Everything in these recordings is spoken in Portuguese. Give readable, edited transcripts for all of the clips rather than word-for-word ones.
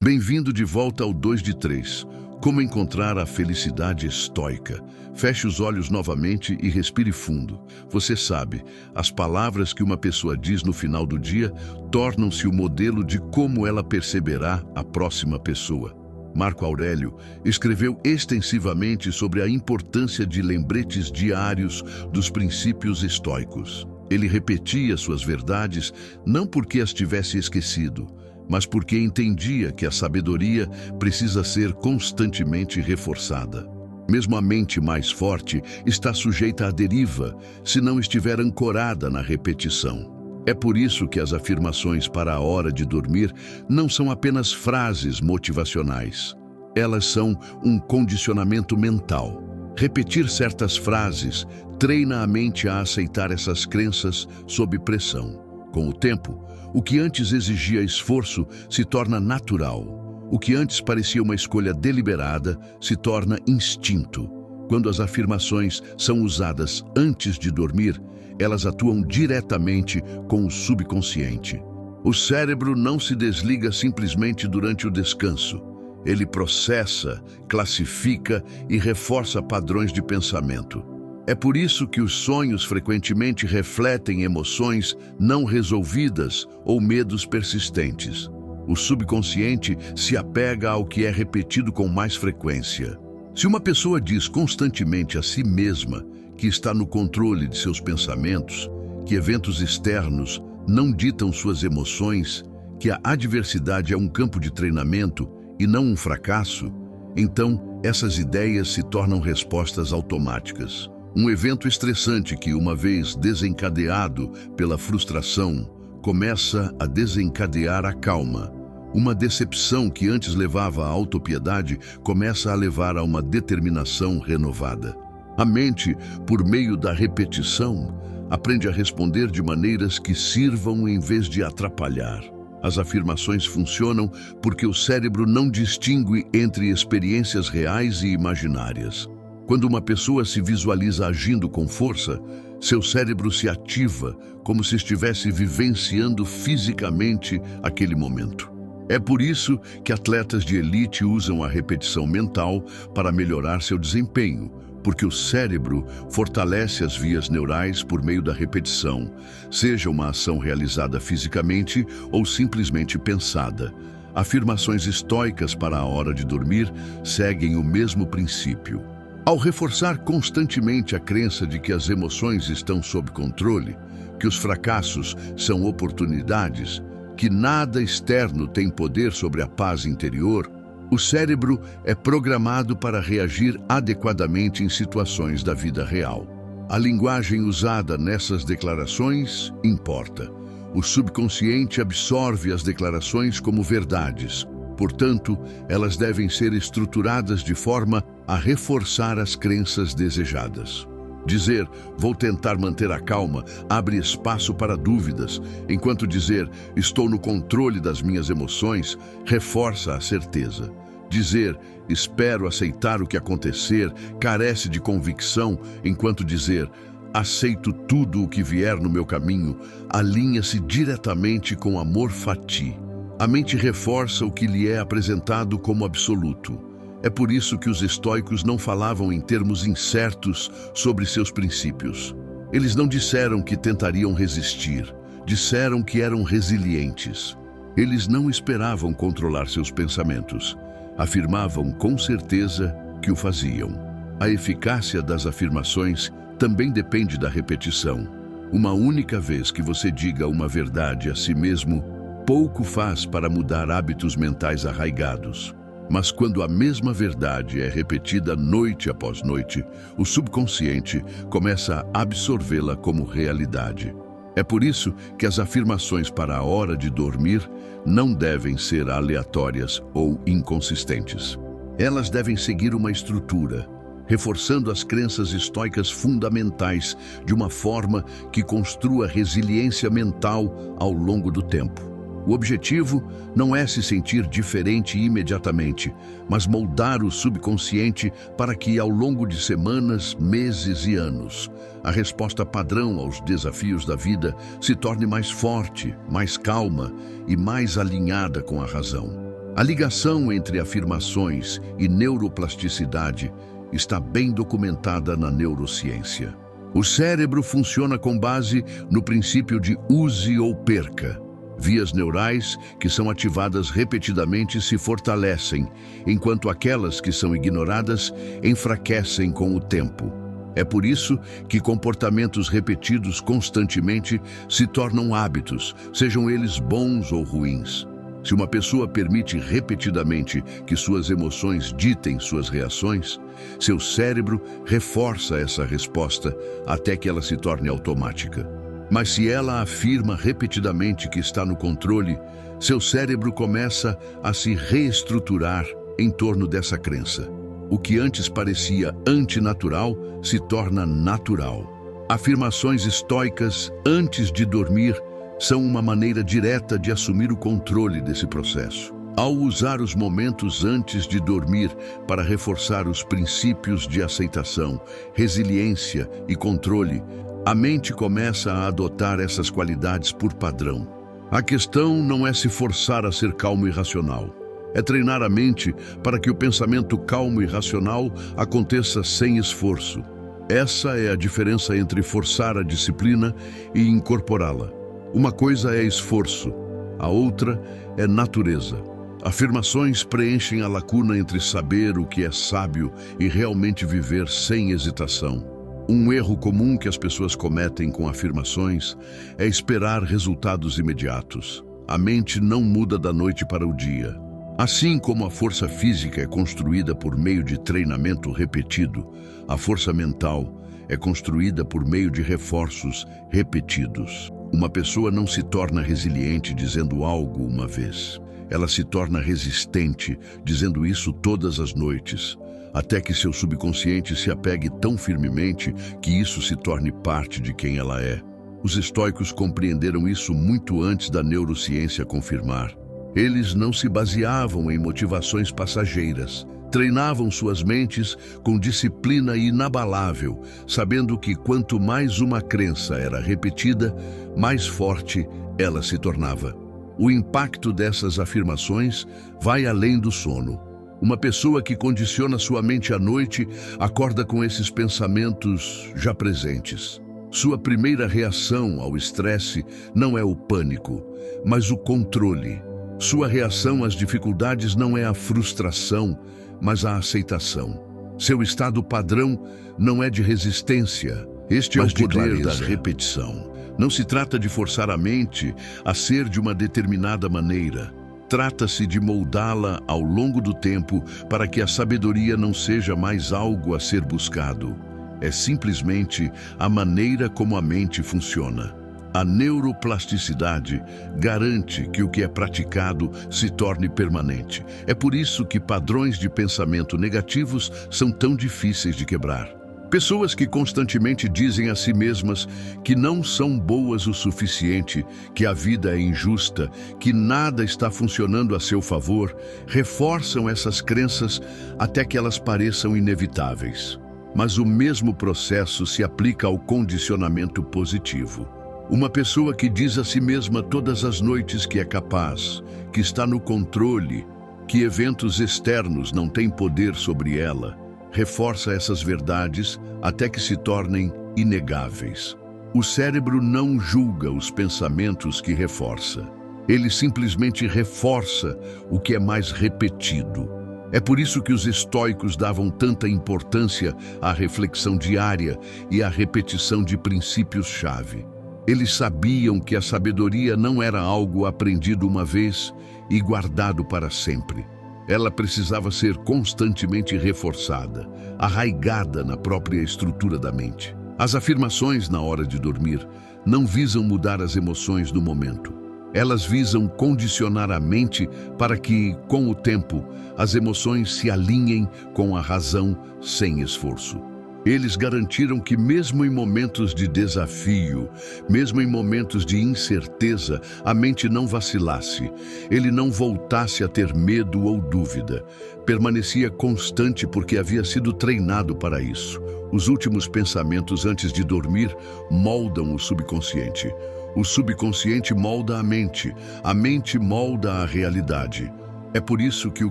Bem-vindo de volta ao 2 de 3. Como encontrar a felicidade estoica? Feche os olhos novamente e respire fundo. Você sabe, as palavras que uma pessoa diz no final do dia tornam-se o modelo de como ela perceberá a próxima pessoa. Marco Aurélio escreveu extensivamente sobre a importância de lembretes diários dos princípios estoicos. Ele repetia suas verdades não porque as tivesse esquecido, mas porque entendia que a sabedoria precisa ser constantemente reforçada. Mesmo a mente mais forte está sujeita à deriva se não estiver ancorada na repetição. É por isso que as afirmações para a hora de dormir não são apenas frases motivacionais. Elas são um condicionamento mental. Repetir certas frases treina a mente a aceitar essas crenças sob pressão. Com o tempo, o que antes exigia esforço se torna natural. O que antes parecia uma escolha deliberada se torna instinto. Quando as afirmações são usadas antes de dormir, elas atuam diretamente com o subconsciente. O cérebro não se desliga simplesmente durante o descanso. Ele processa, classifica e reforça padrões de pensamento. É por isso que os sonhos frequentemente refletem emoções não resolvidas ou medos persistentes. O subconsciente se apega ao que é repetido com mais frequência. Se uma pessoa diz constantemente a si mesma que está no controle de seus pensamentos, que eventos externos não ditam suas emoções, que a adversidade é um campo de treinamento e não um fracasso, então essas ideias se tornam respostas automáticas. Um evento estressante que, uma vez desencadeado pela frustração, começa a desencadear a calma. Uma decepção que antes levava à autopiedade começa a levar a uma determinação renovada. A mente, por meio da repetição, aprende a responder de maneiras que sirvam em vez de atrapalhar. As afirmações funcionam porque o cérebro não distingue entre experiências reais e imaginárias. Quando uma pessoa se visualiza agindo com força, seu cérebro se ativa como se estivesse vivenciando fisicamente aquele momento. É por isso que atletas de elite usam a repetição mental para melhorar seu desempenho, porque o cérebro fortalece as vias neurais por meio da repetição, seja uma ação realizada fisicamente ou simplesmente pensada. Afirmações estoicas para a hora de dormir seguem o mesmo princípio. Ao reforçar constantemente a crença de que as emoções estão sob controle, que os fracassos são oportunidades, que nada externo tem poder sobre a paz interior, o cérebro é programado para reagir adequadamente em situações da vida real. A linguagem usada nessas declarações importa. O subconsciente absorve as declarações como verdades. Portanto, elas devem ser estruturadas de forma a reforçar as crenças desejadas. Dizer, vou tentar manter a calma, abre espaço para dúvidas, enquanto dizer, estou no controle das minhas emoções, reforça a certeza. Dizer, espero aceitar o que acontecer, carece de convicção, enquanto dizer, aceito tudo o que vier no meu caminho, alinha-se diretamente com amor fati. A mente reforça o que lhe é apresentado como absoluto. É por isso que os estoicos não falavam em termos incertos sobre seus princípios. Eles não disseram que tentariam resistir, disseram que eram resilientes. Eles não esperavam controlar seus pensamentos, afirmavam com certeza que o faziam. A eficácia das afirmações também depende da repetição. Uma única vez que você diga uma verdade a si mesmo, pouco faz para mudar hábitos mentais arraigados. Mas quando a mesma verdade é repetida noite após noite, o subconsciente começa a absorvê-la como realidade. É por isso que as afirmações para a hora de dormir não devem ser aleatórias ou inconsistentes. Elas devem seguir uma estrutura, reforçando as crenças estoicas fundamentais de uma forma que construa resiliência mental ao longo do tempo. O objetivo não é se sentir diferente imediatamente, mas moldar o subconsciente para que, ao longo de semanas, meses e anos, a resposta padrão aos desafios da vida se torne mais forte, mais calma e mais alinhada com a razão. A ligação entre afirmações e neuroplasticidade está bem documentada na neurociência. O cérebro funciona com base no princípio de use ou perca. Vias neurais que são ativadas repetidamente se fortalecem, enquanto aquelas que são ignoradas enfraquecem com o tempo. É por isso que comportamentos repetidos constantemente se tornam hábitos, sejam eles bons ou ruins. Se uma pessoa permite repetidamente que suas emoções ditem suas reações, seu cérebro reforça essa resposta até que ela se torne automática. Mas se ela afirma repetidamente que está no controle, seu cérebro começa a se reestruturar em torno dessa crença. O que antes parecia antinatural se torna natural. Afirmações estoicas antes de dormir são uma maneira direta de assumir o controle desse processo. Ao usar os momentos antes de dormir para reforçar os princípios de aceitação, resiliência e controle, a mente começa a adotar essas qualidades por padrão. A questão não é se forçar a ser calmo e racional. É treinar a mente para que o pensamento calmo e racional aconteça sem esforço. Essa é a diferença entre forçar a disciplina e incorporá-la. Uma coisa é esforço, a outra é natureza. Afirmações preenchem a lacuna entre saber o que é sábio e realmente viver sem hesitação. Um erro comum que as pessoas cometem com afirmações é esperar resultados imediatos. A mente não muda da noite para o dia. Assim como a força física é construída por meio de treinamento repetido, a força mental é construída por meio de reforços repetidos. Uma pessoa não se torna resiliente dizendo algo uma vez. Ela se torna resistente dizendo isso todas as noites, até que seu subconsciente se apegue tão firmemente que isso se torne parte de quem ela é. Os estoicos compreenderam isso muito antes da neurociência confirmar. Eles não se baseavam em motivações passageiras. Treinavam suas mentes com disciplina inabalável, sabendo que quanto mais uma crença era repetida, mais forte ela se tornava. O impacto dessas afirmações vai além do sono. Uma pessoa que condiciona sua mente à noite acorda com esses pensamentos já presentes. Sua primeira reação ao estresse não é o pânico, mas o controle. Sua reação às dificuldades não é a frustração, mas a aceitação. Seu estado padrão não é de resistência, este é o poder da repetição. Não se trata de forçar a mente a ser de uma determinada maneira. Trata-se de moldá-la ao longo do tempo para que a sabedoria não seja mais algo a ser buscado. É simplesmente a maneira como a mente funciona. A neuroplasticidade garante que o que é praticado se torne permanente. É por isso que padrões de pensamento negativos são tão difíceis de quebrar. Pessoas que constantemente dizem a si mesmas que não são boas o suficiente, que a vida é injusta, que nada está funcionando a seu favor, reforçam essas crenças até que elas pareçam inevitáveis. Mas o mesmo processo se aplica ao condicionamento positivo. Uma pessoa que diz a si mesma todas as noites que é capaz, que está no controle, que eventos externos não têm poder sobre ela, reforça essas verdades até que se tornem inegáveis. O cérebro não julga os pensamentos que reforça. Ele simplesmente reforça o que é mais repetido. É por isso que os estoicos davam tanta importância à reflexão diária e à repetição de princípios-chave. Eles sabiam que a sabedoria não era algo aprendido uma vez e guardado para sempre. Ela precisava ser constantemente reforçada, arraigada na própria estrutura da mente. As afirmações na hora de dormir não visam mudar as emoções do momento. Elas visam condicionar a mente para que, com o tempo, as emoções se alinhem com a razão sem esforço. Eles garantiram que mesmo em momentos de desafio, mesmo em momentos de incerteza, a mente não vacilasse, ele não voltasse a ter medo ou dúvida. Permanecia constante porque havia sido treinado para isso. Os últimos pensamentos antes de dormir moldam o subconsciente. O subconsciente molda a mente molda a realidade. É por isso que o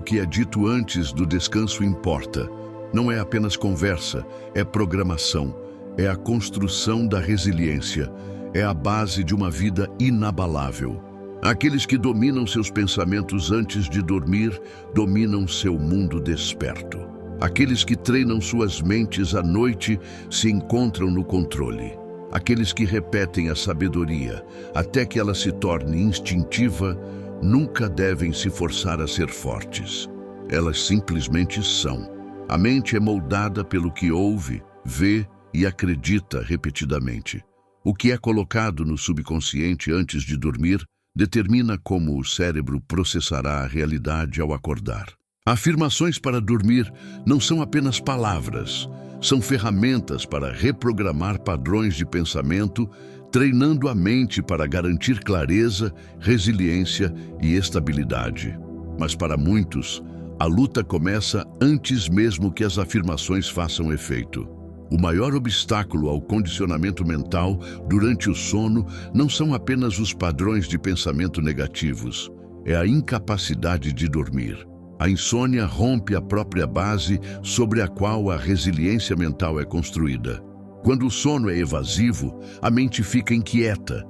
que é dito antes do descanso importa. Não é apenas conversa, é programação, é a construção da resiliência, é a base de uma vida inabalável. Aqueles que dominam seus pensamentos antes de dormir, dominam seu mundo desperto. Aqueles que treinam suas mentes à noite se encontram no controle. Aqueles que repetem a sabedoria até que ela se torne instintiva, nunca devem se forçar a ser fortes. Elas simplesmente são. A mente é moldada pelo que ouve, vê e acredita repetidamente. O que é colocado no subconsciente antes de dormir determina como o cérebro processará a realidade ao acordar. Afirmações para dormir não são apenas palavras, são ferramentas para reprogramar padrões de pensamento, treinando a mente para garantir clareza, resiliência e estabilidade. Mas para muitos, a luta começa antes mesmo que as afirmações façam efeito. O maior obstáculo ao condicionamento mental durante o sono não são apenas os padrões de pensamento negativos, é a incapacidade de dormir. A insônia rompe a própria base sobre a qual a resiliência mental é construída. Quando o sono é evasivo, a mente fica inquieta,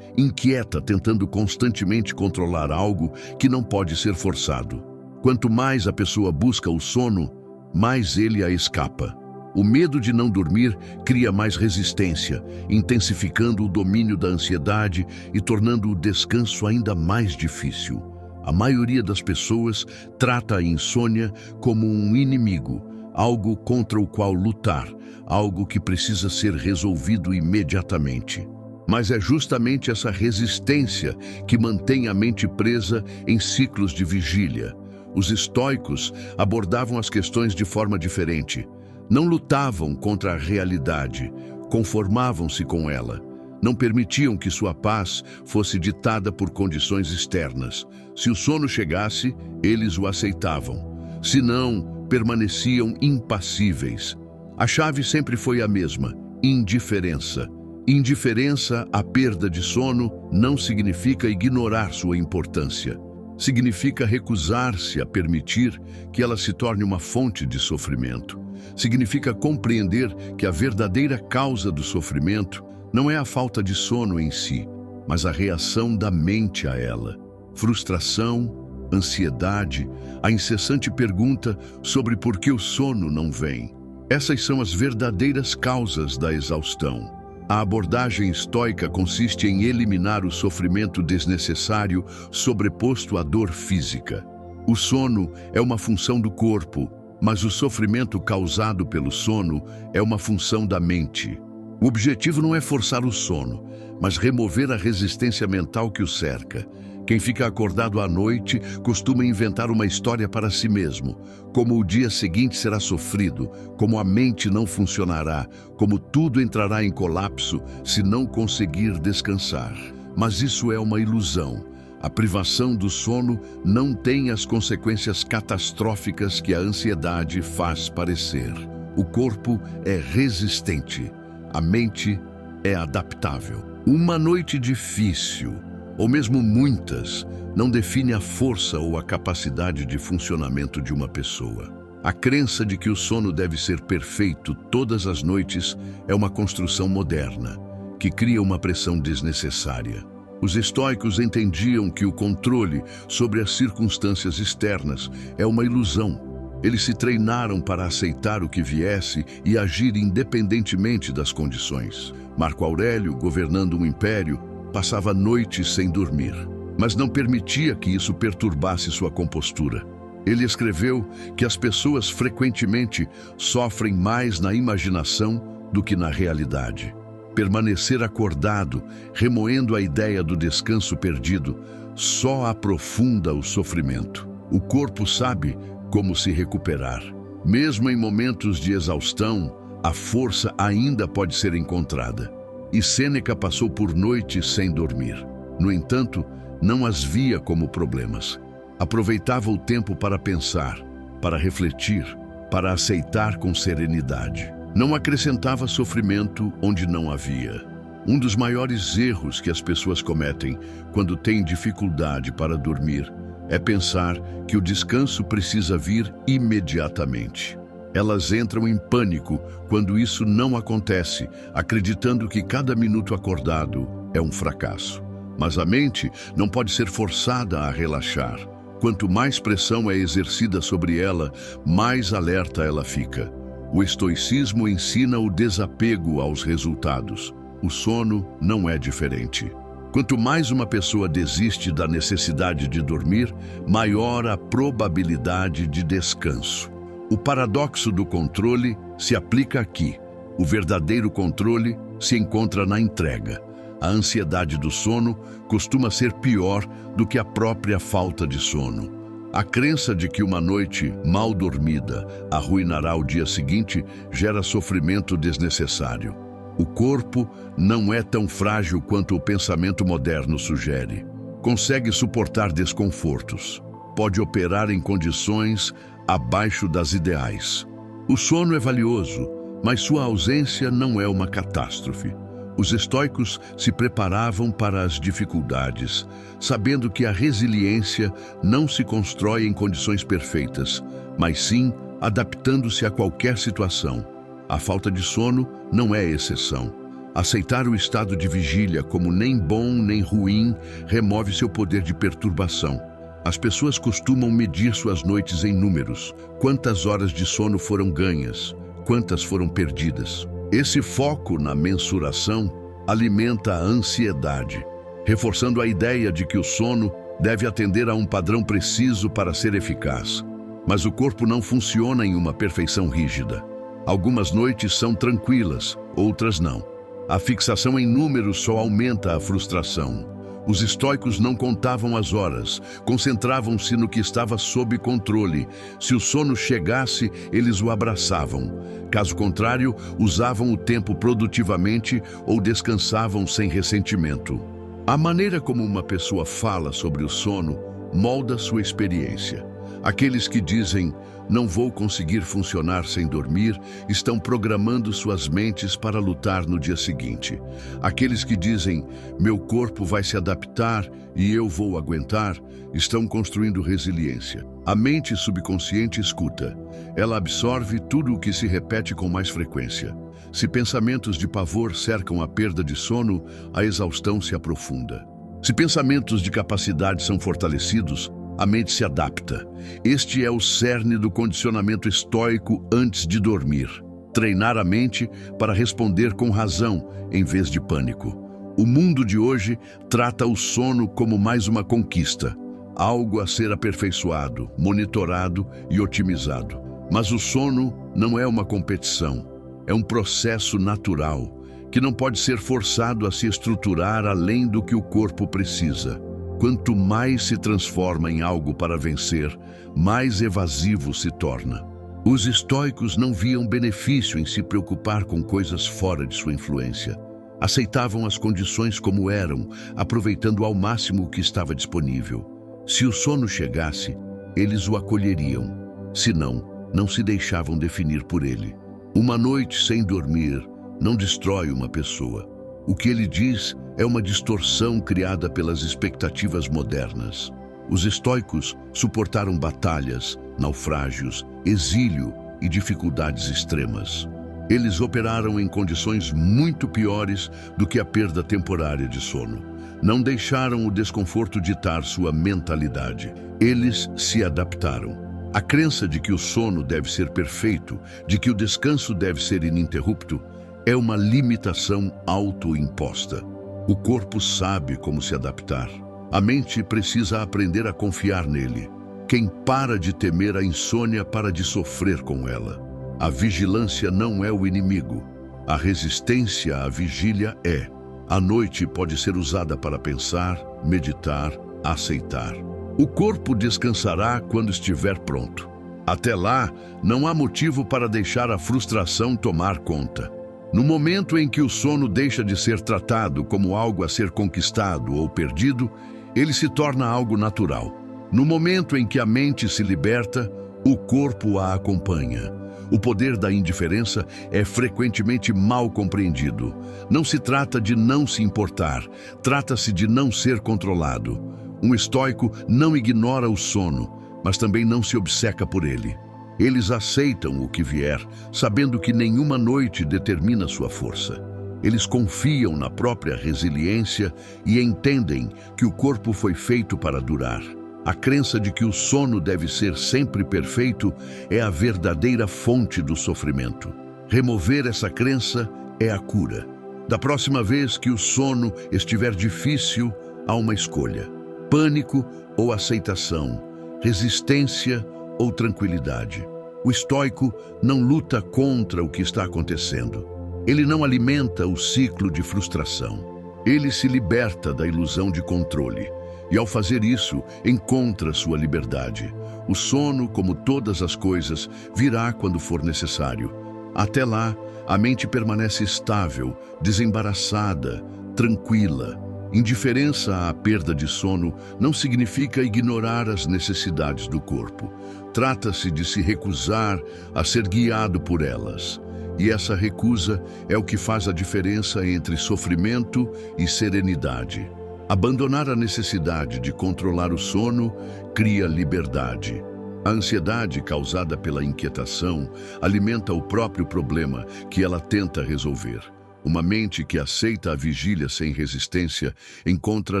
tentando constantemente controlar algo que não pode ser forçado. Quanto mais a pessoa busca o sono, mais ele a escapa. O medo de não dormir cria mais resistência, intensificando o domínio da ansiedade e tornando o descanso ainda mais difícil. A maioria das pessoas trata a insônia como um inimigo, algo contra o qual lutar, algo que precisa ser resolvido imediatamente. Mas é justamente essa resistência que mantém a mente presa em ciclos de vigília. Os estoicos abordavam as questões de forma diferente. Não lutavam contra a realidade, conformavam-se com ela. Não permitiam que sua paz fosse ditada por condições externas. Se o sono chegasse, eles o aceitavam. Se não, permaneciam impassíveis. A chave sempre foi a mesma: indiferença. Indiferença à perda de sono não significa ignorar sua importância. Significa recusar-se a permitir que ela se torne uma fonte de sofrimento. Significa compreender que a verdadeira causa do sofrimento não é a falta de sono em si, mas a reação da mente a ela. Frustração, ansiedade, a incessante pergunta sobre por que o sono não vem. Essas são as verdadeiras causas da exaustão. A abordagem estoica consiste em eliminar o sofrimento desnecessário sobreposto à dor física. O sono é uma função do corpo, mas o sofrimento causado pelo sono é uma função da mente. O objetivo não é forçar o sono, mas remover a resistência mental que o cerca. Quem fica acordado à noite costuma inventar uma história para si mesmo, como o dia seguinte será sofrido, como a mente não funcionará, como tudo entrará em colapso se não conseguir descansar. Mas isso é uma ilusão. A privação do sono não tem as consequências catastróficas que a ansiedade faz parecer. O corpo é resistente, a mente é adaptável. Uma noite difícil, ou mesmo muitas, não define a força ou a capacidade de funcionamento de uma pessoa. A crença de que o sono deve ser perfeito todas as noites é uma construção moderna, que cria uma pressão desnecessária. Os estoicos entendiam que o controle sobre as circunstâncias externas é uma ilusão. Eles se treinaram para aceitar o que viesse e agir independentemente das condições. Marco Aurélio, governando um império, passava noites sem dormir, mas não permitia que isso perturbasse sua compostura. Ele escreveu que as pessoas frequentemente sofrem mais na imaginação do que na realidade. Permanecer acordado, remoendo a ideia do descanso perdido, só aprofunda o sofrimento. O corpo sabe como se recuperar. Mesmo em momentos de exaustão, a força ainda pode ser encontrada. E Sêneca passou por noites sem dormir. No entanto, não as via como problemas. Aproveitava o tempo para pensar, para refletir, para aceitar com serenidade. Não acrescentava sofrimento onde não havia. Um dos maiores erros que as pessoas cometem quando têm dificuldade para dormir é pensar que o descanso precisa vir imediatamente. Elas entram em pânico quando isso não acontece, acreditando que cada minuto acordado é um fracasso. Mas a mente não pode ser forçada a relaxar. Quanto mais pressão é exercida sobre ela, mais alerta ela fica. O estoicismo ensina o desapego aos resultados. O sono não é diferente. Quanto mais uma pessoa desiste da necessidade de dormir, maior a probabilidade de descanso. O paradoxo do controle se aplica aqui. O verdadeiro controle se encontra na entrega. A ansiedade do sono costuma ser pior do que a própria falta de sono. A crença de que uma noite mal dormida arruinará o dia seguinte gera sofrimento desnecessário. O corpo não é tão frágil quanto o pensamento moderno sugere. Consegue suportar desconfortos. Pode operar em condições abaixo das ideais. O sono é valioso, mas sua ausência não é uma catástrofe. Os estoicos se preparavam para as dificuldades, sabendo que a resiliência não se constrói em condições perfeitas, mas sim adaptando-se a qualquer situação. A falta de sono não é exceção. Aceitar o estado de vigília como nem bom nem ruim remove seu poder de perturbação. As pessoas costumam medir suas noites em números. Quantas horas de sono foram ganhas? Quantas foram perdidas? Esse foco na mensuração alimenta a ansiedade, reforçando a ideia de que o sono deve atender a um padrão preciso para ser eficaz. Mas o corpo não funciona em uma perfeição rígida. Algumas noites são tranquilas, outras não. A fixação em números só aumenta a frustração. Os estoicos não contavam as horas, concentravam-se no que estava sob controle. Se o sono chegasse, eles o abraçavam. Caso contrário, usavam o tempo produtivamente ou descansavam sem ressentimento. A maneira como uma pessoa fala sobre o sono molda sua experiência. Aqueles que dizem, não vou conseguir funcionar sem dormir, estão programando suas mentes para lutar no dia seguinte. Aqueles que dizem, meu corpo vai se adaptar e eu vou aguentar, estão construindo resiliência. A mente subconsciente escuta. Ela absorve tudo o que se repete com mais frequência. Se pensamentos de pavor cercam a perda de sono, a exaustão se aprofunda. Se pensamentos de capacidade são fortalecidos, a mente se adapta. Este é o cerne do condicionamento estoico antes de dormir. Treinar a mente para responder com razão, em vez de pânico. O mundo de hoje trata o sono como mais uma conquista, algo a ser aperfeiçoado, monitorado e otimizado. Mas o sono não é uma competição, é um processo natural, que não pode ser forçado a se estruturar além do que o corpo precisa. Quanto mais se transforma em algo para vencer, mais evasivo se torna. Os estoicos não viam benefício em se preocupar com coisas fora de sua influência. Aceitavam as condições como eram, aproveitando ao máximo o que estava disponível. Se o sono chegasse, eles o acolheriam. Se não, não se deixavam definir por ele. Uma noite sem dormir não destrói uma pessoa. O que ele diz é uma distorção criada pelas expectativas modernas. Os estoicos suportaram batalhas, naufrágios, exílio e dificuldades extremas. Eles operaram em condições muito piores do que a perda temporária de sono. Não deixaram o desconforto ditar sua mentalidade. Eles se adaptaram. A crença de que o sono deve ser perfeito, de que o descanso deve ser ininterrupto, é uma limitação autoimposta. O corpo sabe como se adaptar. A mente precisa aprender a confiar nele. Quem para de temer a insônia para de sofrer com ela. A vigilância não é o inimigo. A resistência à vigília é. A noite pode ser usada para pensar, meditar, aceitar. O corpo descansará quando estiver pronto. Até lá, não há motivo para deixar a frustração tomar conta. No momento em que o sono deixa de ser tratado como algo a ser conquistado ou perdido, ele se torna algo natural. No momento em que a mente se liberta, o corpo a acompanha. O poder da indiferença é frequentemente mal compreendido. Não se trata de não se importar, trata-se de não ser controlado. Um estoico não ignora o sono, mas também não se obceca por ele. Eles aceitam o que vier, sabendo que nenhuma noite determina sua força. Eles confiam na própria resiliência e entendem que o corpo foi feito para durar. A crença de que o sono deve ser sempre perfeito é a verdadeira fonte do sofrimento. Remover essa crença é a cura. Da próxima vez que o sono estiver difícil, há uma escolha: pânico ou aceitação, resistência ou tranquilidade. O estoico não luta contra o que está acontecendo. Ele não alimenta o ciclo de frustração. Ele se liberta da ilusão de controle e, ao fazer isso, encontra sua liberdade. O sono, como todas as coisas, virá quando for necessário. Até lá, a mente permanece estável, desembaraçada, tranquila. Indiferença à perda de sono não significa ignorar as necessidades do corpo. Trata-se de se recusar a ser guiado por elas. E essa recusa é o que faz a diferença entre sofrimento e serenidade. Abandonar a necessidade de controlar o sono cria liberdade. A ansiedade causada pela inquietação alimenta o próprio problema que ela tenta resolver. Uma mente que aceita a vigília sem resistência encontra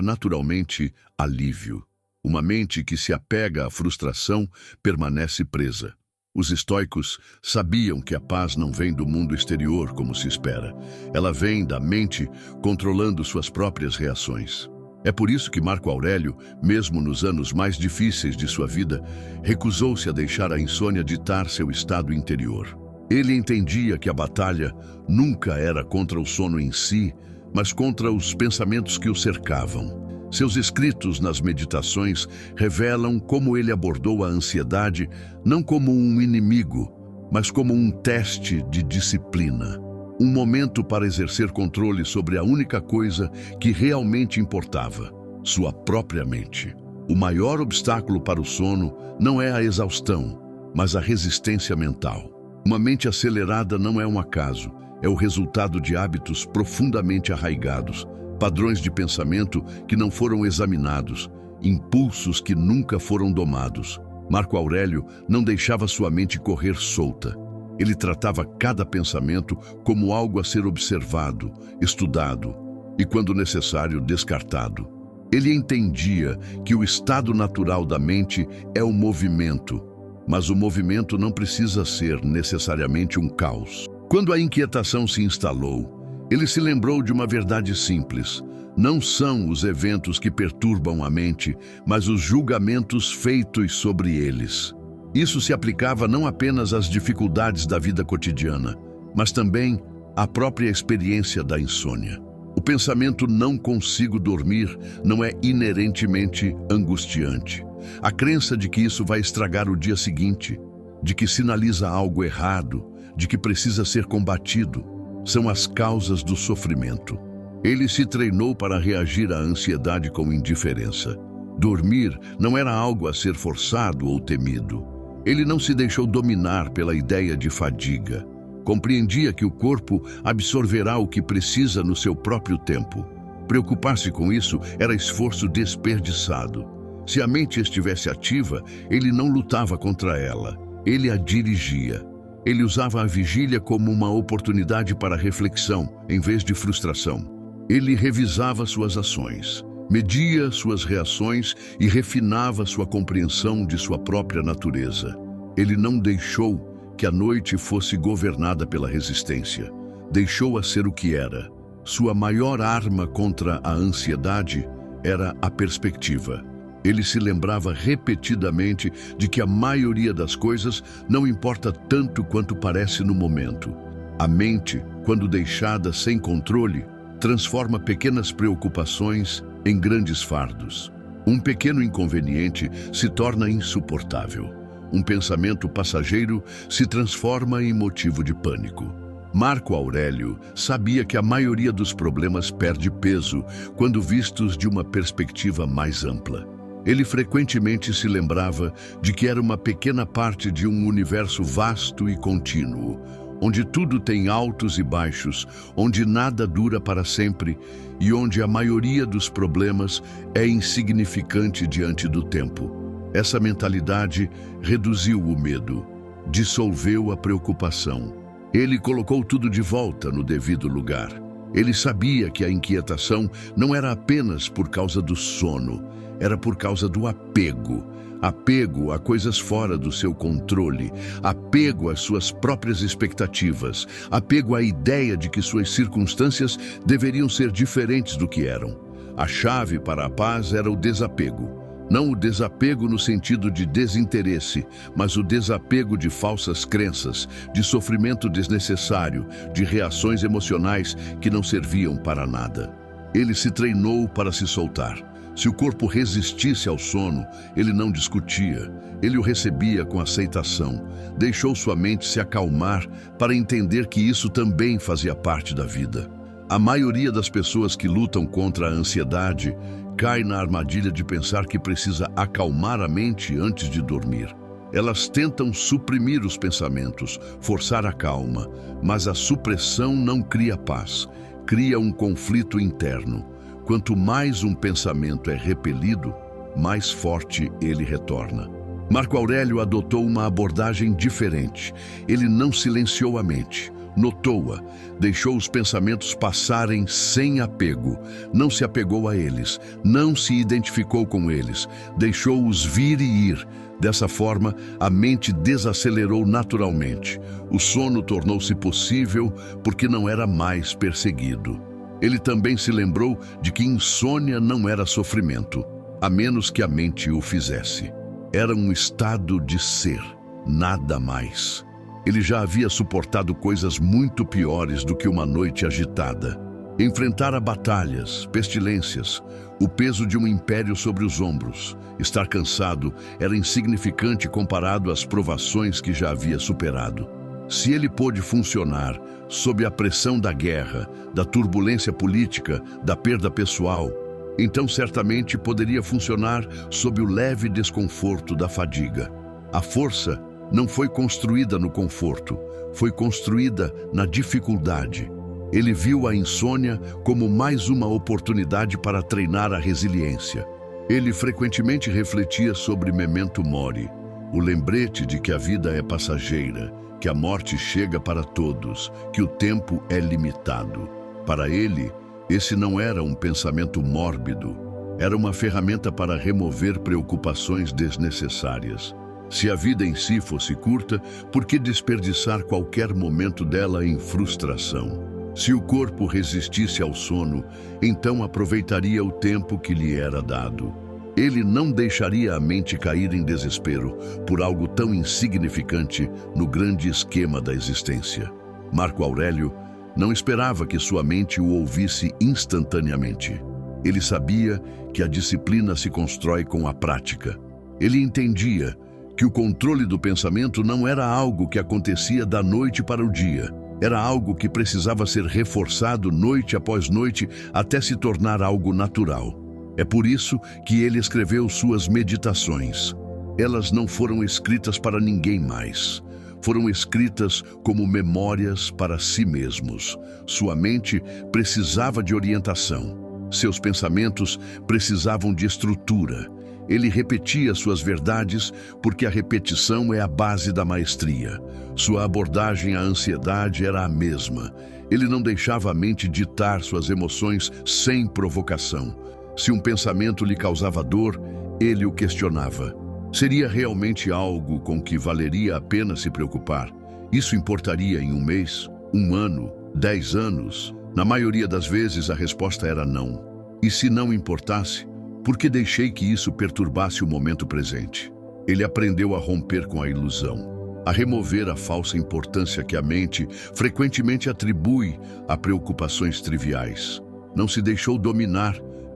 naturalmente alívio. Uma mente que se apega à frustração permanece presa. Os estoicos sabiam que a paz não vem do mundo exterior como se espera. Ela vem da mente controlando suas próprias reações. É por isso que Marco Aurélio, mesmo nos anos mais difíceis de sua vida, recusou-se a deixar a insônia ditar seu estado interior. Ele entendia que a batalha nunca era contra o sono em si, mas contra os pensamentos que o cercavam. Seus escritos nas meditações revelam como ele abordou a ansiedade não como um inimigo, mas como um teste de disciplina. Um momento para exercer controle sobre a única coisa que realmente importava, sua própria mente. O maior obstáculo para o sono não é a exaustão, mas a resistência mental. Uma mente acelerada não é um acaso, é o resultado de hábitos profundamente arraigados, padrões de pensamento que não foram examinados, impulsos que nunca foram domados. Marco Aurélio não deixava sua mente correr solta. Ele tratava cada pensamento como algo a ser observado, estudado e, quando necessário, descartado. Ele entendia que o estado natural da mente é o movimento, mas o movimento não precisa ser necessariamente um caos. Quando a inquietação se instalou, ele se lembrou de uma verdade simples: não são os eventos que perturbam a mente, mas os julgamentos feitos sobre eles. Isso se aplicava não apenas às dificuldades da vida cotidiana, mas também à própria experiência da insônia. O pensamento "não consigo dormir" não é inerentemente angustiante. A crença de que isso vai estragar o dia seguinte, de que sinaliza algo errado, de que precisa ser combatido, são as causas do sofrimento. Ele se treinou para reagir à ansiedade com indiferença. Dormir não era algo a ser forçado ou temido. Ele não se deixou dominar pela ideia de fadiga. Compreendia que o corpo absorverá o que precisa no seu próprio tempo. Preocupar-se com isso era esforço desperdiçado. Se a mente estivesse ativa, ele não lutava contra ela. Ele a dirigia. Ele usava a vigília como uma oportunidade para reflexão, em vez de frustração. Ele revisava suas ações, media suas reações e refinava sua compreensão de sua própria natureza. Ele não deixou que a noite fosse governada pela resistência. Deixou-a ser o que era. Sua maior arma contra a ansiedade era a perspectiva. Ele se lembrava repetidamente de que a maioria das coisas não importa tanto quanto parece no momento. A mente, quando deixada sem controle, transforma pequenas preocupações em grandes fardos. Um pequeno inconveniente se torna insuportável. Um pensamento passageiro se transforma em motivo de pânico. Marco Aurélio sabia que a maioria dos problemas perde peso quando vistos de uma perspectiva mais ampla. Ele frequentemente se lembrava de que era uma pequena parte de um universo vasto e contínuo, onde tudo tem altos e baixos, onde nada dura para sempre e onde a maioria dos problemas é insignificante diante do tempo. Essa mentalidade reduziu o medo, dissolveu a preocupação. Ele colocou tudo de volta no devido lugar. Ele sabia que a inquietação não era apenas por causa do sono, era por causa do apego. Apego a coisas fora do seu controle, apego às suas próprias expectativas, apego à ideia de que suas circunstâncias deveriam ser diferentes do que eram. A chave para a paz era o desapego. Não o desapego no sentido de desinteresse, mas o desapego de falsas crenças, de sofrimento desnecessário, de reações emocionais que não serviam para nada. Ele se treinou para se soltar. Se o corpo resistisse ao sono, ele não discutia, ele o recebia com aceitação. Deixou sua mente se acalmar para entender que isso também fazia parte da vida. A maioria das pessoas que lutam contra a ansiedade cai na armadilha de pensar que precisa acalmar a mente antes de dormir. Elas tentam suprimir os pensamentos, forçar a calma, mas a supressão não cria paz, cria um conflito interno. Quanto mais um pensamento é repelido, mais forte ele retorna. Marco Aurélio adotou uma abordagem diferente. Ele não silenciou a mente, notou-a, deixou os pensamentos passarem sem apego, não se apegou a eles, não se identificou com eles, deixou-os vir e ir. Dessa forma, a mente desacelerou naturalmente. O sono tornou-se possível porque não era mais perseguido. Ele também se lembrou de que insônia não era sofrimento, a menos que a mente o fizesse. Era um estado de ser, nada mais. Ele já havia suportado coisas muito piores do que uma noite agitada. Enfrentara batalhas, pestilências, o peso de um império sobre os ombros. Estar cansado era insignificante comparado às provações que já havia superado. Se ele pôde funcionar sob a pressão da guerra, da turbulência política, da perda pessoal, então certamente poderia funcionar sob o leve desconforto da fadiga. A força não foi construída no conforto, foi construída na dificuldade. Ele viu a insônia como mais uma oportunidade para treinar a resiliência. Ele frequentemente refletia sobre memento mori, o lembrete de que a vida é passageira, que a morte chega para todos, que o tempo é limitado. Para ele, esse não era um pensamento mórbido, era uma ferramenta para remover preocupações desnecessárias. Se a vida em si fosse curta, por que desperdiçar qualquer momento dela em frustração? Se o corpo resistisse ao sono, então aproveitaria o tempo que lhe era dado. Ele não deixaria a mente cair em desespero por algo tão insignificante no grande esquema da existência. Marco Aurélio não esperava que sua mente o ouvisse instantaneamente. Ele sabia que a disciplina se constrói com a prática. Ele entendia que o controle do pensamento não era algo que acontecia da noite para o dia. Era algo que precisava ser reforçado noite após noite até se tornar algo natural. É por isso que ele escreveu suas meditações. Elas não foram escritas para ninguém mais. Foram escritas como memórias para si mesmos. Sua mente precisava de orientação. Seus pensamentos precisavam de estrutura. Ele repetia suas verdades porque a repetição é a base da maestria. Sua abordagem à ansiedade era a mesma. Ele não deixava a mente ditar suas emoções sem provocação. Se um pensamento lhe causava dor, ele o questionava. Seria realmente algo com que valeria a pena se preocupar? Isso importaria em um mês, um ano, 10 anos? Na maioria das vezes a resposta era não. E se não importasse, por que deixei que isso perturbasse o momento presente? Ele aprendeu a romper com a ilusão, a remover a falsa importância que a mente frequentemente atribui a preocupações triviais. Não se deixou dominar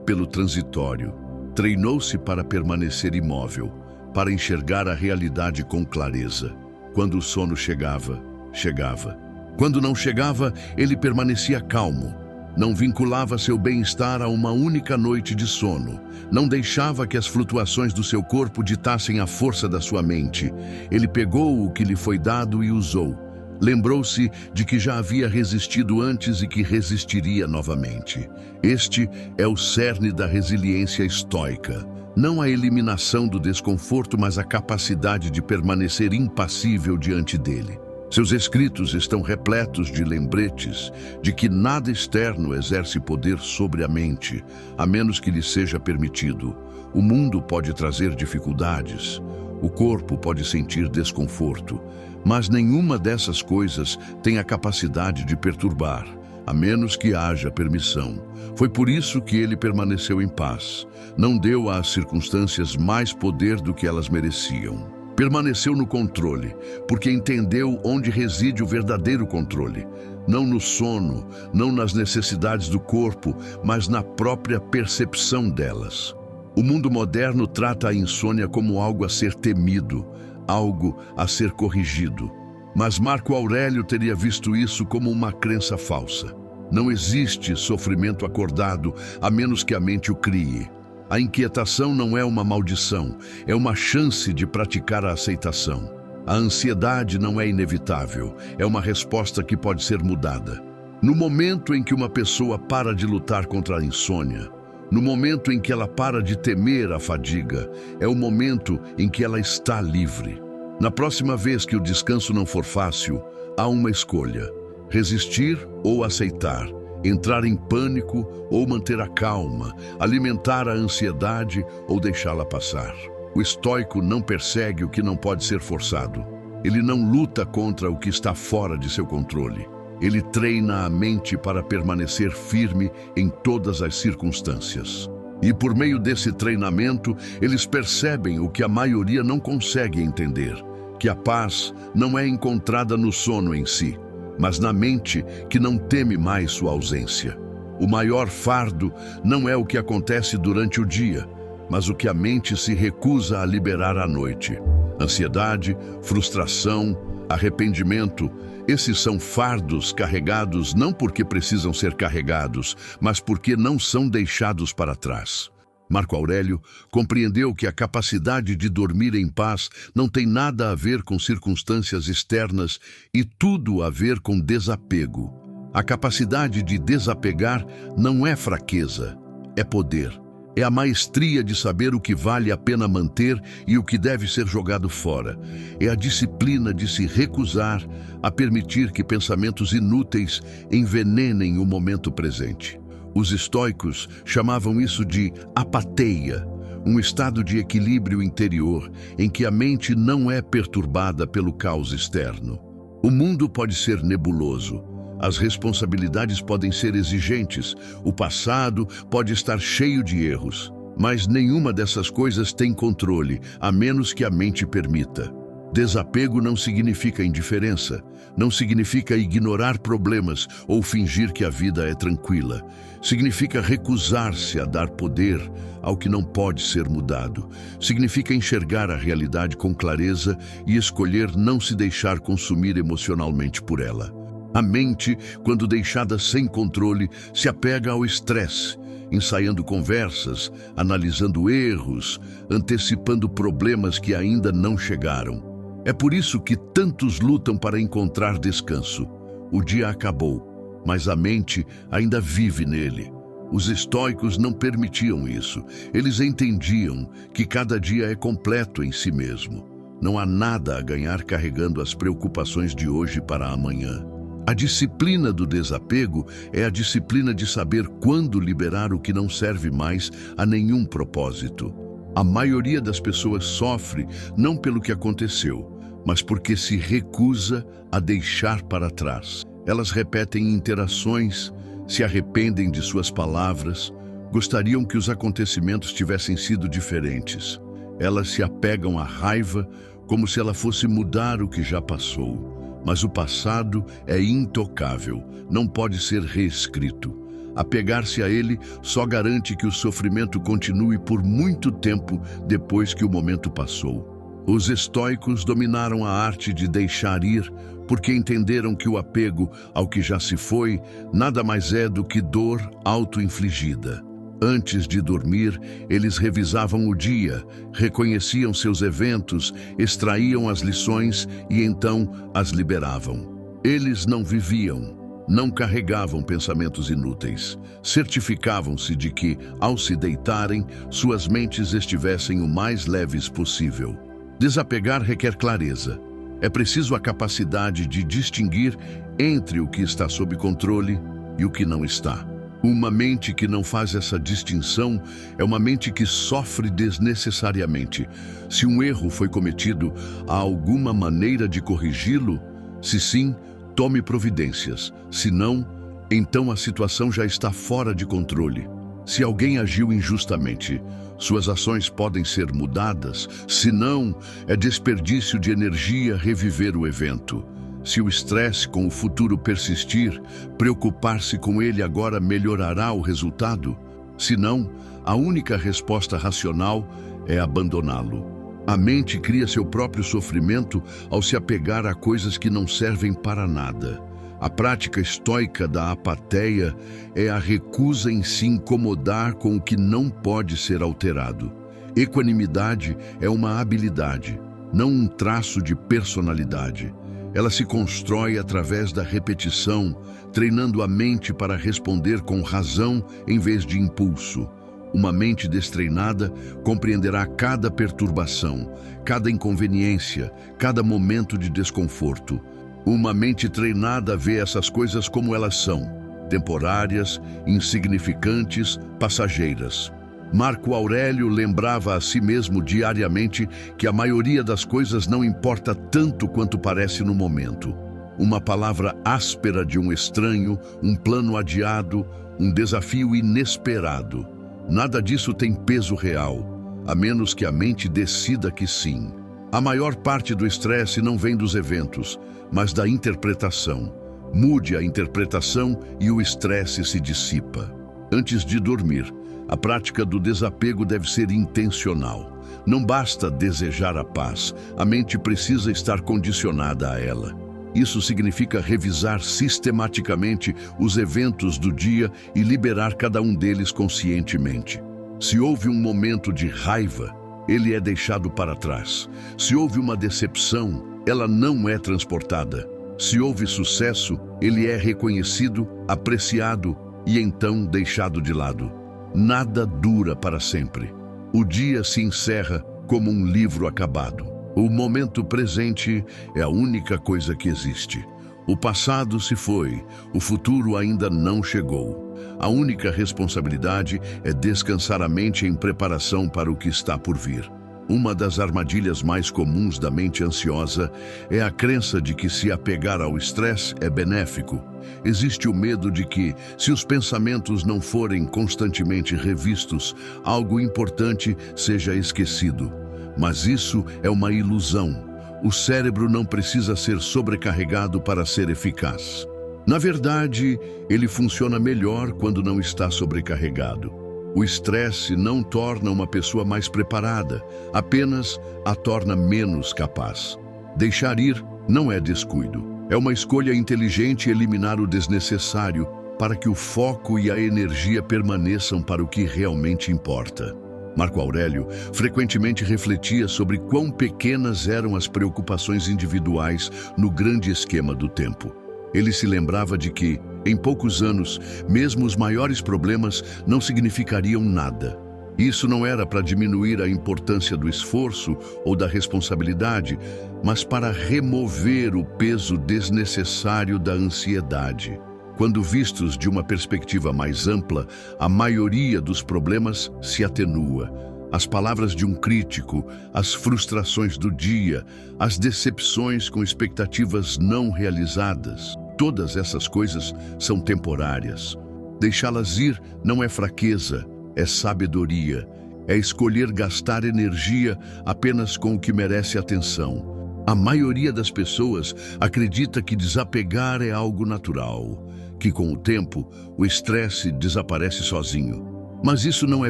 pelo transitório. Treinou-se para permanecer imóvel, para enxergar a realidade com clareza. Quando o sono chegava, chegava. Quando não chegava, ele permanecia calmo. Não vinculava seu bem-estar a uma única noite de sono. Não deixava que as flutuações do seu corpo ditassem a força da sua mente. Ele pegou o que lhe foi dado e usou. Lembrou-se de que já havia resistido antes e que resistiria novamente. Este é o cerne da resiliência estoica. Não a eliminação do desconforto, mas a capacidade de permanecer impassível diante dele. Seus escritos estão repletos de lembretes de que nada externo exerce poder sobre a mente, a menos que lhe seja permitido. O mundo pode trazer dificuldades, o corpo pode sentir desconforto, mas nenhuma dessas coisas tem a capacidade de perturbar, a menos que haja permissão. Foi por isso que ele permaneceu em paz. Não deu às circunstâncias mais poder do que elas mereciam. Permaneceu no controle, porque entendeu onde reside o verdadeiro controle. Não no sono, não nas necessidades do corpo, mas na própria percepção delas. O mundo moderno trata a insônia como algo a ser temido, algo a ser corrigido. Mas Marco Aurélio teria visto isso como uma crença falsa. Não existe sofrimento acordado, a menos que a mente o crie. A inquietação não é uma maldição, é uma chance de praticar a aceitação. A ansiedade não é inevitável, é uma resposta que pode ser mudada. No momento em que uma pessoa para de lutar contra a insônia, no momento em que ela para de temer a fadiga, é o momento em que ela está livre. Na próxima vez que o descanso não for fácil, há uma escolha: resistir ou aceitar. Entrar em pânico ou manter a calma, alimentar a ansiedade ou deixá-la passar. O estoico não persegue o que não pode ser forçado. Ele não luta contra o que está fora de seu controle. Ele treina a mente para permanecer firme em todas as circunstâncias. E por meio desse treinamento, eles percebem o que a maioria não consegue entender, que a paz não é encontrada no sono em si, mas na mente que não teme mais sua ausência. O maior fardo não é o que acontece durante o dia, mas o que a mente se recusa a liberar à noite. Ansiedade, frustração, arrependimento, esses são fardos carregados não porque precisam ser carregados, mas porque não são deixados para trás. Marco Aurélio compreendeu que a capacidade de dormir em paz não tem nada a ver com circunstâncias externas e tudo a ver com desapego. A capacidade de desapegar não é fraqueza, é poder. É a maestria de saber o que vale a pena manter e o que deve ser jogado fora. É a disciplina de se recusar a permitir que pensamentos inúteis envenenem o momento presente. Os estoicos chamavam isso de apateia, um estado de equilíbrio interior em que a mente não é perturbada pelo caos externo. O mundo pode ser nebuloso, as responsabilidades podem ser exigentes, o passado pode estar cheio de erros, mas nenhuma dessas coisas tem controle, a menos que a mente permita. Desapego não significa indiferença, não significa ignorar problemas ou fingir que a vida é tranquila. Significa recusar-se a dar poder ao que não pode ser mudado. Significa enxergar a realidade com clareza e escolher não se deixar consumir emocionalmente por ela. A mente, quando deixada sem controle, se apega ao estresse, ensaiando conversas, analisando erros, antecipando problemas que ainda não chegaram. É por isso que tantos lutam para encontrar descanso. O dia acabou, mas a mente ainda vive nele. Os estoicos não permitiam isso. Eles entendiam que cada dia é completo em si mesmo. Não há nada a ganhar carregando as preocupações de hoje para amanhã. A disciplina do desapego é a disciplina de saber quando liberar o que não serve mais a nenhum propósito. A maioria das pessoas sofre não pelo que aconteceu, mas porque se recusa a deixar para trás. Elas repetem interações, se arrependem de suas palavras, gostariam que os acontecimentos tivessem sido diferentes. Elas se apegam à raiva como se ela fosse mudar o que já passou. Mas o passado é intocável, não pode ser reescrito. Apegar-se a ele só garante que o sofrimento continue por muito tempo depois que o momento passou. Os estoicos dominaram a arte de deixar ir, porque entenderam que o apego ao que já se foi nada mais é do que dor auto-infligida. Antes de dormir, eles revisavam o dia, reconheciam seus eventos, extraíam as lições e então as liberavam. Eles não viviam, não carregavam pensamentos inúteis. Certificavam-se de que, ao se deitarem, suas mentes estivessem o mais leves possível. Desapegar requer clareza. É preciso a capacidade de distinguir entre o que está sob controle e o que não está. Uma mente que não faz essa distinção é uma mente que sofre desnecessariamente. Se um erro foi cometido, há alguma maneira de corrigi-lo? Se sim, tome providências. Se não, então a situação já está fora de controle. Se alguém agiu injustamente, suas ações podem ser mudadas. Se não, é desperdício de energia reviver o evento. Se o estresse com o futuro persistir, preocupar-se com ele agora melhorará o resultado? Se não, a única resposta racional é abandoná-lo. A mente cria seu próprio sofrimento ao se apegar a coisas que não servem para nada. A prática estoica da apatia é a recusa em se incomodar com o que não pode ser alterado. Equanimidade é uma habilidade, não um traço de personalidade. Ela se constrói através da repetição, treinando a mente para responder com razão em vez de impulso. Uma mente destreinada compreenderá cada perturbação, cada inconveniência, cada momento de desconforto. Uma mente treinada vê essas coisas como elas são, temporárias, insignificantes, passageiras. Marco Aurélio lembrava a si mesmo diariamente que a maioria das coisas não importa tanto quanto parece no momento. Uma palavra áspera de um estranho, um plano adiado, um desafio inesperado. Nada disso tem peso real, a menos que a mente decida que sim. A maior parte do estresse não vem dos eventos, mas da interpretação. Mude a interpretação e o estresse se dissipa. Antes de dormir, a prática do desapego deve ser intencional. Não basta desejar a paz, a mente precisa estar condicionada a ela. Isso significa revisar sistematicamente os eventos do dia e liberar cada um deles conscientemente. Se houve um momento de raiva, ele é deixado para trás. Se houve uma decepção, ela não é transportada. Se houve sucesso, ele é reconhecido, apreciado e então deixado de lado. Nada dura para sempre. O dia se encerra como um livro acabado. O momento presente é a única coisa que existe. O passado se foi, o futuro ainda não chegou. A única responsabilidade é descansar a mente em preparação para o que está por vir. Uma das armadilhas mais comuns da mente ansiosa é a crença de que se apegar ao estresse é benéfico. Existe o medo de que, se os pensamentos não forem constantemente revistos, algo importante seja esquecido. Mas isso é uma ilusão. O cérebro não precisa ser sobrecarregado para ser eficaz. Na verdade, ele funciona melhor quando não está sobrecarregado. O estresse não torna uma pessoa mais preparada, apenas a torna menos capaz. Deixar ir não é descuido. É uma escolha inteligente eliminar o desnecessário para que o foco e a energia permaneçam para o que realmente importa. Marco Aurélio frequentemente refletia sobre quão pequenas eram as preocupações individuais no grande esquema do tempo. Ele se lembrava de que, em poucos anos, mesmo os maiores problemas não significariam nada. Isso não era para diminuir a importância do esforço ou da responsabilidade, mas para remover o peso desnecessário da ansiedade. Quando vistos de uma perspectiva mais ampla, a maioria dos problemas se atenua. As palavras de um crítico, as frustrações do dia, as decepções com expectativas não realizadas, todas essas coisas são temporárias. Deixá-las ir não é fraqueza, é sabedoria. É escolher gastar energia apenas com o que merece atenção. A maioria das pessoas acredita que desapegar é algo natural, que com o tempo o estresse desaparece sozinho. Mas isso não é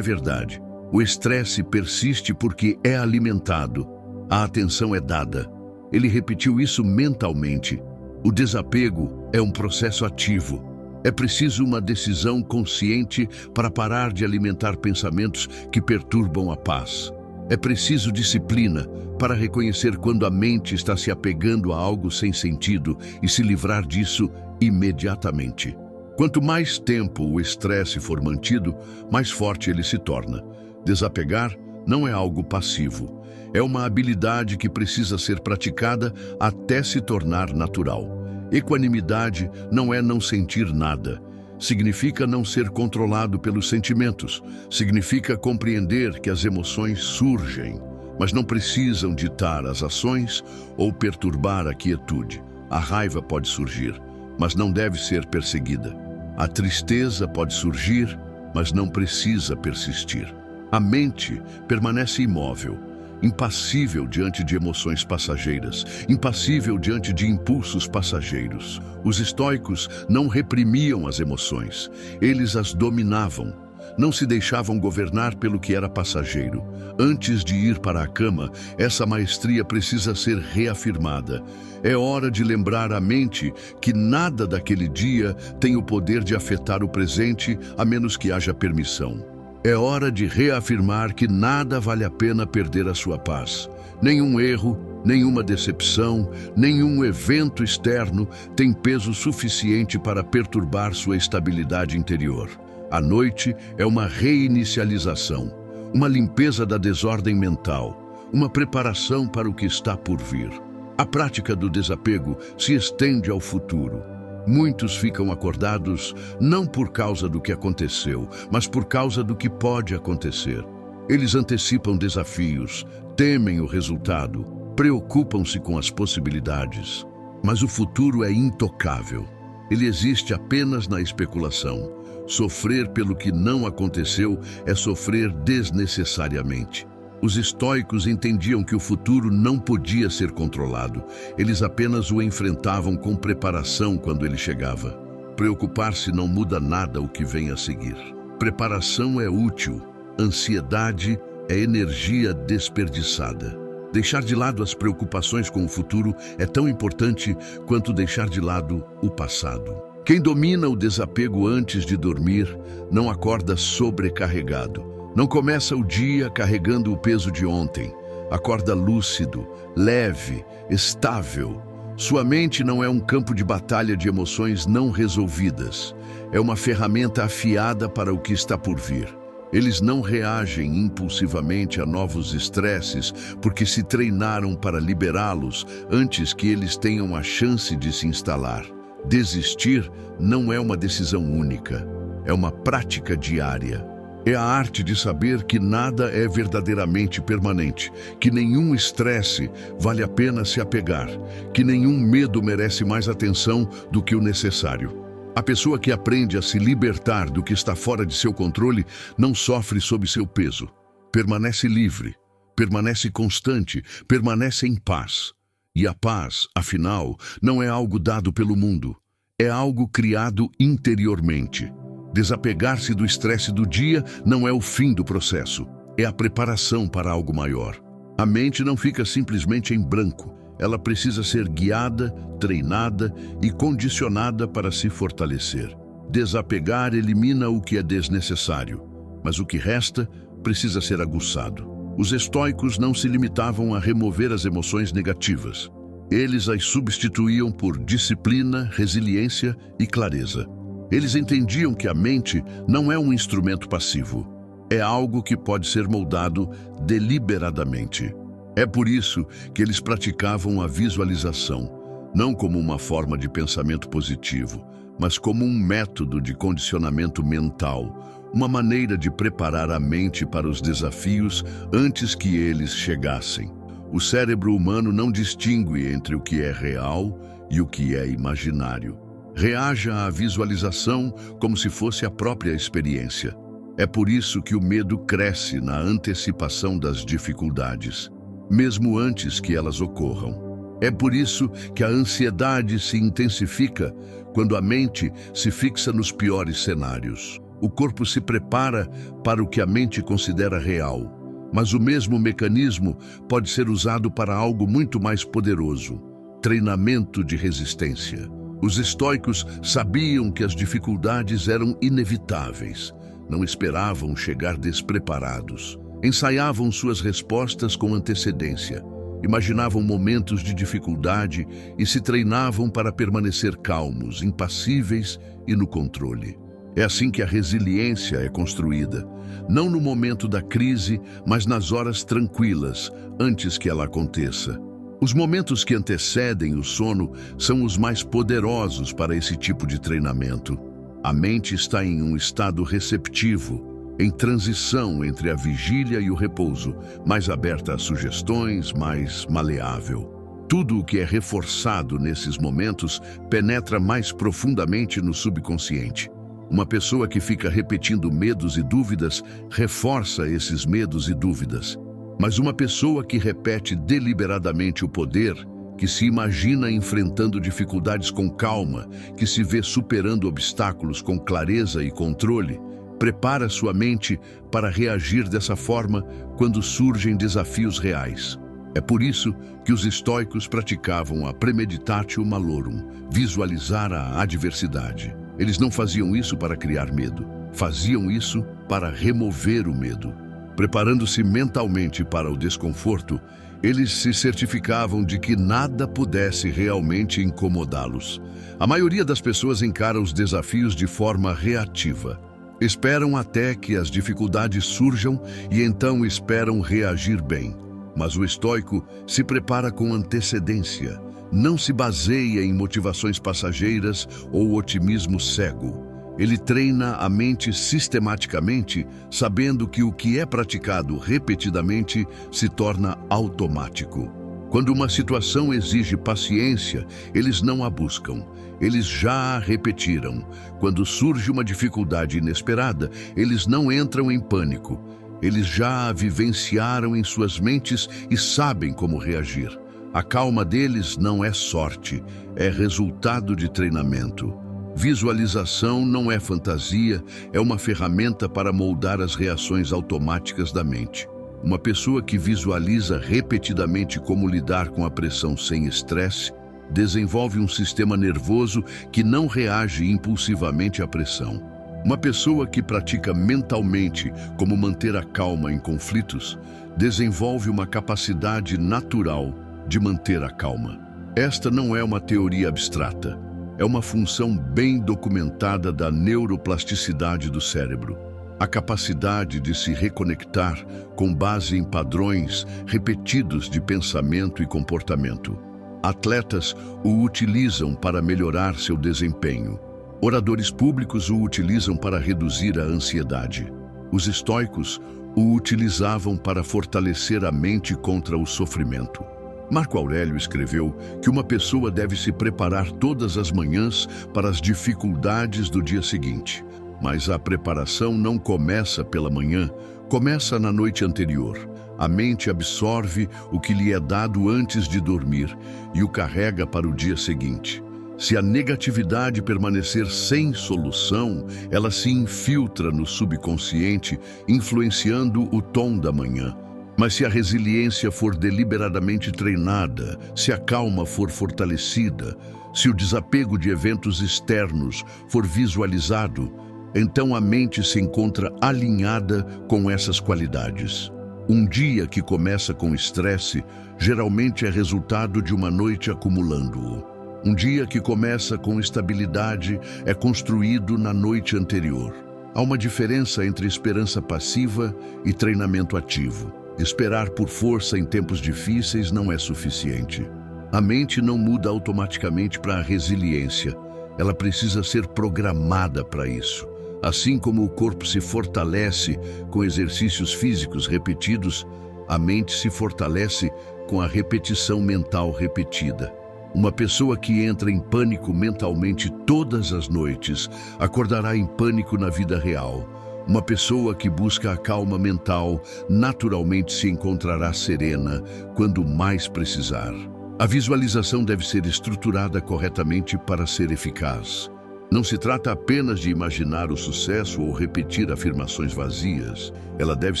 verdade. O estresse persiste porque é alimentado. A atenção é dada. Ele repetiu isso mentalmente. O desapego é um processo ativo. É preciso uma decisão consciente para parar de alimentar pensamentos que perturbam a paz. É preciso disciplina para reconhecer quando a mente está se apegando a algo sem sentido e se livrar disso imediatamente. Quanto mais tempo o estresse for mantido, mais forte ele se torna. Desapegar não é algo passivo. É uma habilidade que precisa ser praticada até se tornar natural. Equanimidade não é não sentir nada. Significa não ser controlado pelos sentimentos. Significa compreender que as emoções surgem, mas não precisam ditar as ações ou perturbar a quietude. A raiva pode surgir, mas não deve ser perseguida. A tristeza pode surgir, mas não precisa persistir. A mente permanece imóvel, impassível diante de emoções passageiras, impassível diante de impulsos passageiros. Os estoicos não reprimiam as emoções, eles as dominavam. Não se deixavam governar pelo que era passageiro. Antes de ir para a cama, essa maestria precisa ser reafirmada. É hora de lembrar à mente que nada daquele dia tem o poder de afetar o presente, a menos que haja permissão. É hora de reafirmar que nada vale a pena perder a sua paz. Nenhum erro, nenhuma decepção, nenhum evento externo tem peso suficiente para perturbar sua estabilidade interior. A noite é uma reinicialização, uma limpeza da desordem mental, uma preparação para o que está por vir. A prática do desapego se estende ao futuro. Muitos ficam acordados não por causa do que aconteceu, mas por causa do que pode acontecer. Eles antecipam desafios, temem o resultado, preocupam-se com as possibilidades. Mas o futuro é intocável. Ele existe apenas na especulação. Sofrer pelo que não aconteceu é sofrer desnecessariamente. Os estoicos entendiam que o futuro não podia ser controlado. Eles apenas o enfrentavam com preparação quando ele chegava. Preocupar-se não muda nada o que vem a seguir. Preparação é útil. Ansiedade é energia desperdiçada. Deixar de lado as preocupações com o futuro é tão importante quanto deixar de lado o passado. Quem domina o desapego antes de dormir não acorda sobrecarregado. Não começa o dia carregando o peso de ontem. Acorda lúcido, leve, estável. Sua mente não é um campo de batalha de emoções não resolvidas. É uma ferramenta afiada para o que está por vir. Eles não reagem impulsivamente a novos estresses porque se treinaram para liberá-los antes que eles tenham a chance de se instalar. Desistir não é uma decisão única, é uma prática diária. É a arte de saber que nada é verdadeiramente permanente, que nenhum estresse vale a pena se apegar, que nenhum medo merece mais atenção do que o necessário. A pessoa que aprende a se libertar do que está fora de seu controle não sofre sob seu peso. Permanece livre, permanece constante, permanece em paz. E a paz, afinal, não é algo dado pelo mundo, é algo criado interiormente. Desapegar-se do estresse do dia não é o fim do processo, é a preparação para algo maior. A mente não fica simplesmente em branco. Ela precisa ser guiada, treinada e condicionada para se fortalecer. Desapegar elimina o que é desnecessário, mas o que resta precisa ser aguçado. Os estoicos não se limitavam a remover as emoções negativas. Eles as substituíam por disciplina, resiliência e clareza. Eles entendiam que a mente não é um instrumento passivo. É algo que pode ser moldado deliberadamente. É por isso que eles praticavam a visualização, não como uma forma de pensamento positivo, mas como um método de condicionamento mental, uma maneira de preparar a mente para os desafios antes que eles chegassem. O cérebro humano não distingue entre o que é real e o que é imaginário. Reaja à visualização como se fosse a própria experiência. É por isso que o medo cresce na antecipação das dificuldades, mesmo antes que elas ocorram. É por isso que a ansiedade se intensifica quando a mente se fixa nos piores cenários. O corpo se prepara para o que a mente considera real, mas o mesmo mecanismo pode ser usado para algo muito mais poderoso: treinamento de resistência. Os estoicos sabiam que as dificuldades eram inevitáveis. Não esperavam chegar despreparados. Ensaiavam suas respostas com antecedência, imaginavam momentos de dificuldade e se treinavam para permanecer calmos, impassíveis e no controle. É assim que a resiliência é construída, não no momento da crise, mas nas horas tranquilas, antes que ela aconteça. Os momentos que antecedem o sono são os mais poderosos para esse tipo de treinamento. A mente está em um estado receptivo, em transição entre a vigília e o repouso, mais aberta a sugestões, mais maleável. Tudo o que é reforçado nesses momentos penetra mais profundamente no subconsciente. Uma pessoa que fica repetindo medos e dúvidas reforça esses medos e dúvidas. Mas uma pessoa que repete deliberadamente o poder, que se imagina enfrentando dificuldades com calma, que se vê superando obstáculos com clareza e controle, prepara sua mente para reagir dessa forma quando surgem desafios reais. É por isso que os estoicos praticavam a premeditatio malorum, visualizar a adversidade. Eles não faziam isso para criar medo, faziam isso para remover o medo. Preparando-se mentalmente para o desconforto, eles se certificavam de que nada pudesse realmente incomodá-los. A maioria das pessoas encara os desafios de forma reativa. Esperam até que as dificuldades surjam e então esperam reagir bem. Mas o estoico se prepara com antecedência, não se baseia em motivações passageiras ou otimismo cego. Ele treina a mente sistematicamente, sabendo que o que é praticado repetidamente se torna automático. Quando uma situação exige paciência, eles não a buscam. Eles já a repetiram. Quando surge uma dificuldade inesperada, eles não entram em pânico. Eles já a vivenciaram em suas mentes e sabem como reagir. A calma deles não é sorte, é resultado de treinamento. Visualização não é fantasia, é uma ferramenta para moldar as reações automáticas da mente. Uma pessoa que visualiza repetidamente como lidar com a pressão sem estresse, desenvolve um sistema nervoso que não reage impulsivamente à pressão. Uma pessoa que pratica mentalmente como manter a calma em conflitos, desenvolve uma capacidade natural de manter a calma. Esta não é uma teoria abstrata, é uma função bem documentada da neuroplasticidade do cérebro. A capacidade de se reconectar com base em padrões repetidos de pensamento e comportamento. Atletas o utilizam para melhorar seu desempenho. Oradores públicos o utilizam para reduzir a ansiedade. Os estoicos o utilizavam para fortalecer a mente contra o sofrimento. Marco Aurélio escreveu que uma pessoa deve se preparar todas as manhãs para as dificuldades do dia seguinte. Mas a preparação não começa pela manhã, começa na noite anterior. A mente absorve o que lhe é dado antes de dormir e o carrega para o dia seguinte. Se a negatividade permanecer sem solução, ela se infiltra no subconsciente, influenciando o tom da manhã. Mas se a resiliência for deliberadamente treinada, se a calma for fortalecida, se o desapego de eventos externos for visualizado, então a mente se encontra alinhada com essas qualidades. Um dia que começa com estresse, geralmente é resultado de uma noite acumulando-o. Um dia que começa com estabilidade é construído na noite anterior. Há uma diferença entre esperança passiva e treinamento ativo. Esperar por força em tempos difíceis não é suficiente. A mente não muda automaticamente para a resiliência. Ela precisa ser programada para isso. Assim como o corpo se fortalece com exercícios físicos repetidos, a mente se fortalece com a repetição mental repetida. Uma pessoa que entra em pânico mentalmente todas as noites acordará em pânico na vida real. Uma pessoa que busca a calma mental naturalmente se encontrará serena quando mais precisar. A visualização deve ser estruturada corretamente para ser eficaz. Não se trata apenas de imaginar o sucesso ou repetir afirmações vazias. Ela deve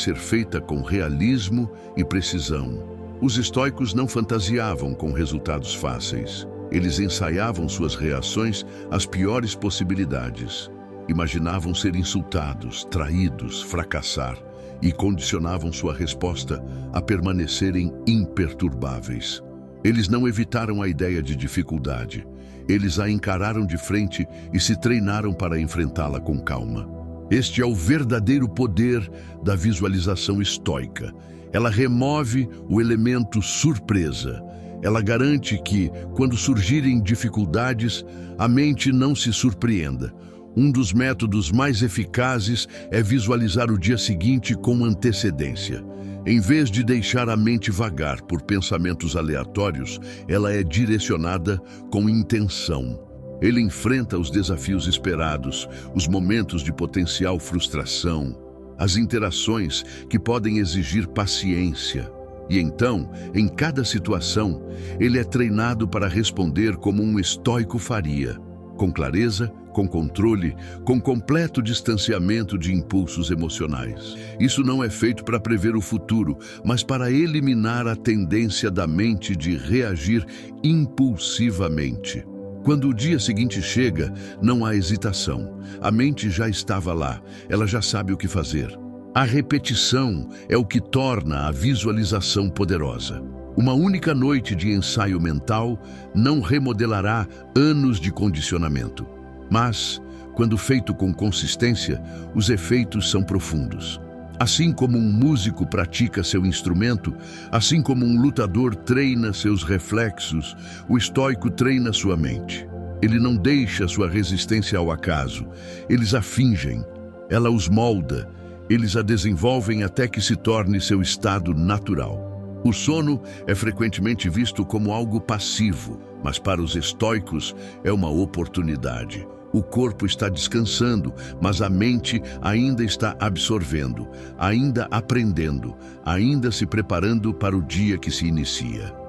ser feita com realismo e precisão. Os estoicos não fantasiavam com resultados fáceis. Eles ensaiavam suas reações às piores possibilidades. Imaginavam ser insultados, traídos, fracassar. e condicionavam sua resposta a permanecerem imperturbáveis. Eles não evitaram a ideia de dificuldade. Eles a encararam de frente e se treinaram para enfrentá-la com calma. Este é o verdadeiro poder da visualização estoica. Ela remove o elemento surpresa. Ela garante que, quando surgirem dificuldades, a mente não se surpreenda. Um dos métodos mais eficazes é visualizar o dia seguinte com antecedência. Em vez de deixar a mente vagar por pensamentos aleatórios, ela é direcionada com intenção. Ele enfrenta os desafios esperados, os momentos de potencial frustração, as interações que podem exigir paciência. E então, em cada situação, ele é treinado para responder como um estoico faria, com clareza, com controle, com completo distanciamento de impulsos emocionais. Isso não é feito para prever o futuro, mas para eliminar a tendência da mente de reagir impulsivamente. Quando o dia seguinte chega, não há hesitação. A mente já estava lá, ela já sabe o que fazer. A repetição é o que torna a visualização poderosa. Uma única noite de ensaio mental não remodelará anos de condicionamento. Mas, quando feito com consistência, os efeitos são profundos. Assim como um músico pratica seu instrumento, assim como um lutador treina seus reflexos, o estoico treina sua mente. Ele não deixa sua resistência ao acaso. Eles a fingem, ela os molda, eles a desenvolvem até que se torne seu estado natural. O sono é frequentemente visto como algo passivo, mas para os estoicos é uma oportunidade. O corpo está descansando, mas a mente ainda está absorvendo, ainda aprendendo, ainda se preparando para o dia que se inicia.